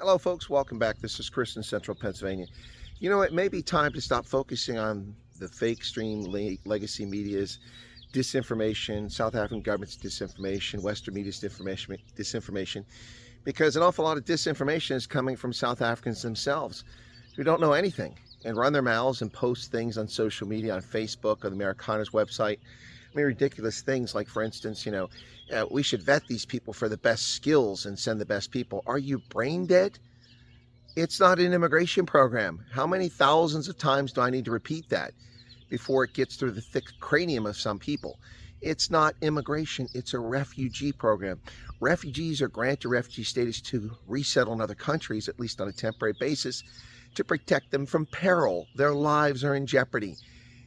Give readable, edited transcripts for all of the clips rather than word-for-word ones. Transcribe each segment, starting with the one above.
Hello folks, welcome back. This is Chris in Central Pennsylvania. You know, it may be time to stop focusing on the fake legacy media's disinformation, South African government's disinformation, Western media's disinformation, because an awful lot of disinformation is coming from South Africans themselves who don't know anything and run their mouths and post things on social media, on Facebook, on the Americana's website. I mean, ridiculous things like, for instance, we should vet these people for the best skills and send the best people. Are you brain dead? It's not an immigration program. How many thousands of times do I need to repeat that before it gets through the thick cranium of some people? It's not immigration. It's a refugee program. Refugees are granted refugee status to resettle in other countries, at least on a temporary basis, to protect them from peril. Their lives are in jeopardy.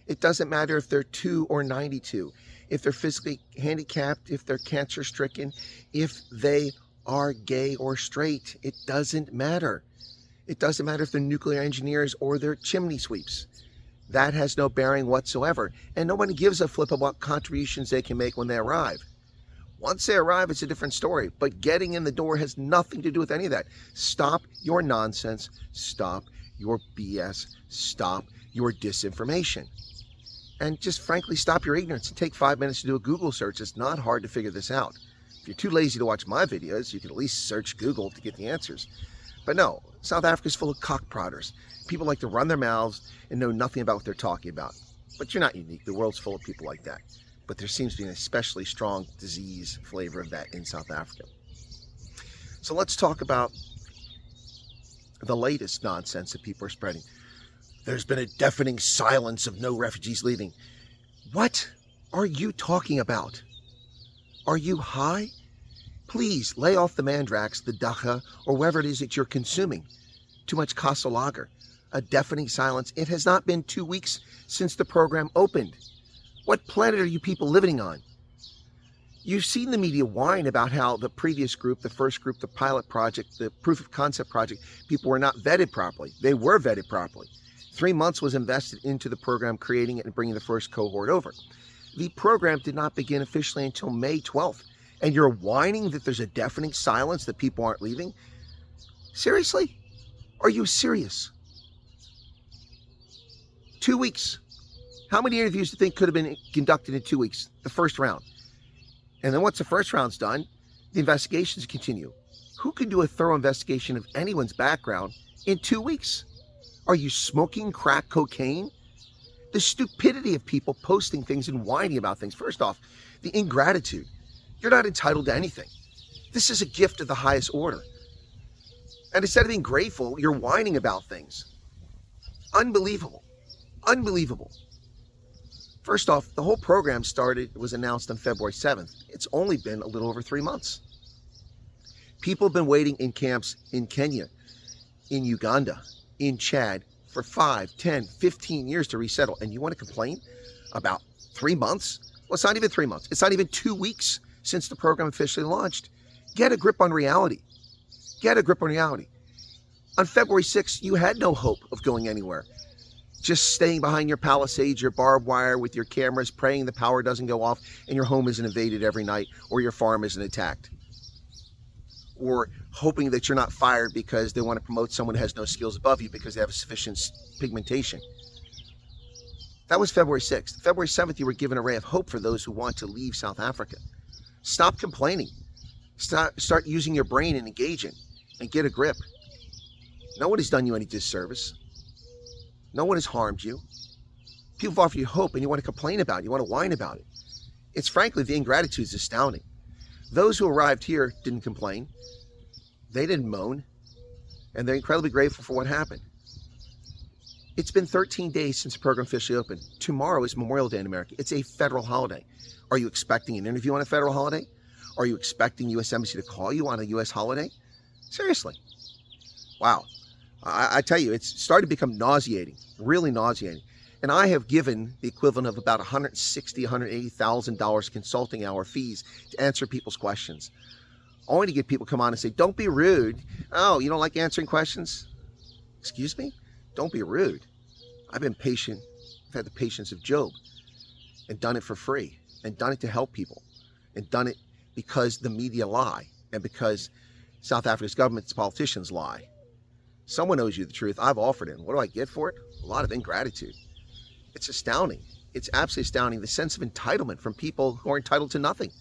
It doesn't matter if they're 2 or 92, if they're physically handicapped, if they're cancer stricken, if they are gay or straight. It doesn't matter. It doesn't matter if they're nuclear engineers or they're chimney sweeps. That has no bearing whatsoever. And nobody gives a flip about what contributions they can make when they arrive. Once they arrive, it's a different story. But getting in the door has nothing to do with any of that. Stop your nonsense. Stop your BS. Stop your disinformation. And just frankly, stop your ignorance and take 5 minutes to do a Google search. It's not hard to figure this out. If you're too lazy to watch my videos, you can at least search Google to get the answers. But no, South Africa's full of cockprodders. People like to run their mouths and know nothing about what they're talking about. But you're not unique. The world's full of people like that. But there seems to be an especially strong disease flavor of that in South Africa. So let's talk about the latest nonsense that people are spreading. There's been a deafening silence of no refugees leaving. What are you talking about? Are you high? Please lay off the mandrax, the dacha, or whatever it is that you're consuming. Too much Casa Lager. A deafening silence. It has not been 2 weeks since the program opened. What planet are you people living on? You've seen the media whine about how the previous group, the first group, the pilot project, the proof of concept project, people were not vetted properly. They were vetted properly. 3 months was invested into the program, creating it and bringing the first cohort over. The program did not begin officially until May 12th. And you're whining that there's a deafening silence, that people aren't leaving? Seriously? Are you serious? 2 weeks. How many interviews do you think could have been conducted in 2 weeks? The first round. And then once the first round's done, the investigations continue. Who could do a thorough investigation of anyone's background in 2 weeks? Are you smoking crack cocaine? The stupidity of people posting things and whining about things. First off, the ingratitude. You're not entitled to anything. This is a gift of the highest order. And instead of being grateful, you're whining about things. Unbelievable. Unbelievable. First off, the whole program was announced on February 7th. It's only been a little over 3 months. People have been waiting in camps in Kenya, in Uganda, in Chad for 5, 10, 15 years to resettle. And you want to complain about 3 months? Well, it's not even 3 months. It's not even 2 weeks since the program officially launched. Get a grip on reality. Get a grip on reality. On February 6th, you had no hope of going anywhere. Just staying behind your palisades, your barbed wire with your cameras, praying the power doesn't go off and your home isn't invaded every night or your farm isn't attacked. Or hoping that you're not fired because they want to promote someone who has no skills above you because they have sufficient pigmentation. That was February 6th. February 7th, you were given a ray of hope for those who want to leave South Africa. Stop complaining. Start using your brain and engaging and get a grip. No one has done you any disservice. No one has harmed you. People have offered you hope and you want to complain about it. You want to whine about it. It's frankly, the ingratitude is astounding. Those who arrived here didn't complain. They didn't moan. And they're incredibly grateful for what happened. It's been 13 days since the program officially opened. Tomorrow is Memorial Day in America. It's a federal holiday. Are you expecting an interview on a federal holiday? Are you expecting U.S. Embassy to call you on a U.S. holiday? Seriously. Wow. I tell you, it's started to become nauseating, really nauseating. And I have given the equivalent of about $160,000, $180,000 consulting hour fees to answer people's questions. Only to get people come on and say, don't be rude. Oh, you don't like answering questions? Excuse me? Don't be rude. I've been patient. I've had the patience of Job and done it for free and done it to help people and done it because the media lie and because South Africa's government's politicians lie. Someone owes you the truth. I've offered it. What do I get for it? A lot of ingratitude. It's astounding. It's absolutely astounding. The sense of entitlement from people who are entitled to nothing.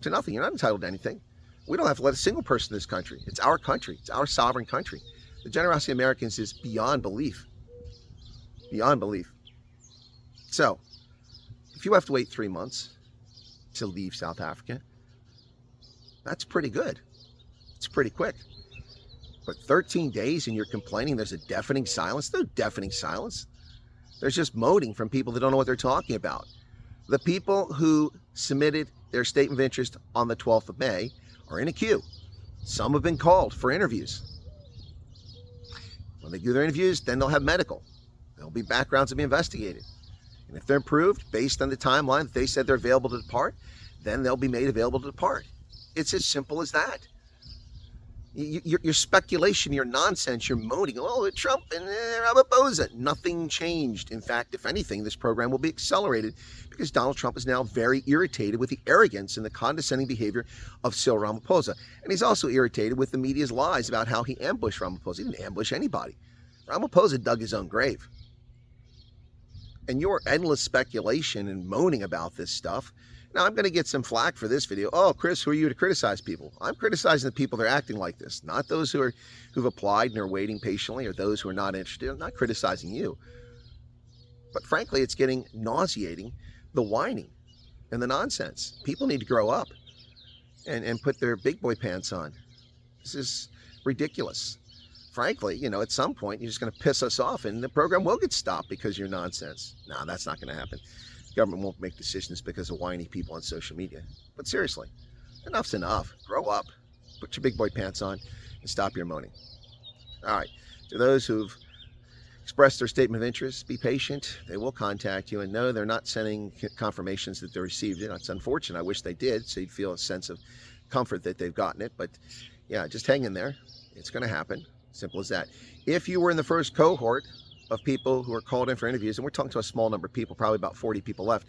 To nothing. You're not entitled to anything. We don't have to let a single person in this country. It's our country. It's our sovereign country. The generosity of Americans is beyond belief. Beyond belief. So, if you have to wait 3 months to leave South Africa, that's pretty good. It's pretty quick. But 13 days and you're complaining there's a deafening silence? No deafening silence. There's just moaning from people that don't know what they're talking about. The people who submitted their statement of interest on the 12th of May are in a queue. Some have been called for interviews. When they do their interviews, then they'll have medical. There'll be backgrounds to be investigated. And if they're approved based on the timeline that they said they're available to depart, then they'll be made available to depart. It's as simple as that. Your speculation, your nonsense, your moaning, oh, Trump and Ramaphosa, nothing changed. In fact, if anything, this program will be accelerated because Donald Trump is now very irritated with the arrogance and the condescending behavior of Cyril Ramaphosa. And he's also irritated with the media's lies about how he ambushed Ramaphosa. He didn't ambush anybody. Ramaphosa dug his own grave. And your endless speculation and moaning about this stuff. Now, I'm going to get some flack for this video. Oh, Chris, who are you to criticize people? I'm criticizing the people that are acting like this, not those who've applied and are waiting patiently, or those who are not interested. I'm not criticizing you. But frankly, it's getting nauseating, the whining and the nonsense. People need to grow up and put their big boy pants on. This is ridiculous. Frankly, at some point, you're just going to piss us off and the program will get stopped because of your nonsense. No, that's not going to happen. Government won't make decisions because of whiny people on social media. But seriously, enough's enough. Grow up, put your big boy pants on, and stop your moaning. All right, to those who've expressed their statement of interest, be patient. They will contact you, and no, they're not sending confirmations that they received it. It's unfortunate. I wish they did, so you'd feel a sense of comfort that they've gotten it. But yeah, just hang in there. It's going to happen. Simple as that. If you were in the first cohort of people who are called in for interviews, and we're talking to a small number of people, probably about 40 people left,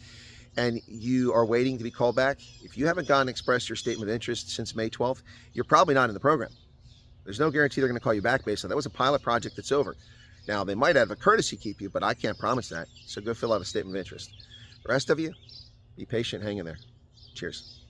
and you are waiting to be called back, if you haven't gone and expressed your statement of interest since May 12th, you're probably not in the program. There's no guarantee they're going to call you back based on that. Was a pilot project that's over. Now, they might have a courtesy keep you, but I can't promise that. So go fill out a statement of interest. The rest of you, be patient, hang in there. Cheers.